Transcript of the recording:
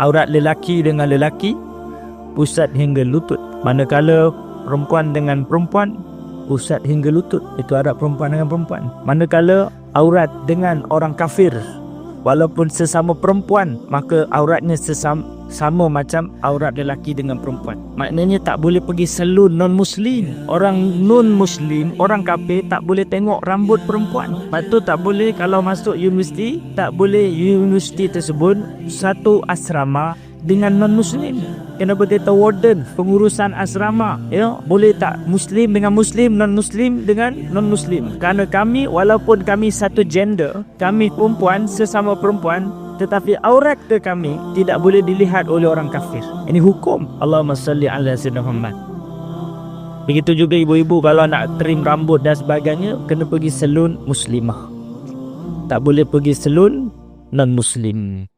aurat lelaki dengan lelaki pusat hingga lutut. Manakala perempuan dengan perempuan pusat hingga lutut. Itu aurat perempuan dengan perempuan. Manakala aurat dengan orang kafir, walaupun sesama perempuan, maka auratnya sama macam aurat lelaki dengan perempuan. Maknanya tak boleh pergi salon non-Muslim. Orang non-Muslim, orang kafir tak boleh tengok rambut perempuan. Lepas tu tak boleh kalau masuk universiti, tak boleh universiti tersebut satu asrama dengan non-Muslim. Kenapa kita warden pengurusan asrama, ya, boleh tak Muslim dengan Muslim, non-Muslim dengan non-Muslim? Kerana kami, walaupun kami satu gender, kami perempuan sesama perempuan, tetapi aurat ke kami tidak boleh dilihat oleh orang kafir. Ini hukum. Allahumma salli ala sayyidina Muhammad. Begitu juga ibu-ibu kalau nak trim rambut dan sebagainya, kena pergi salon muslimah. Tak boleh pergi salon non-Muslim.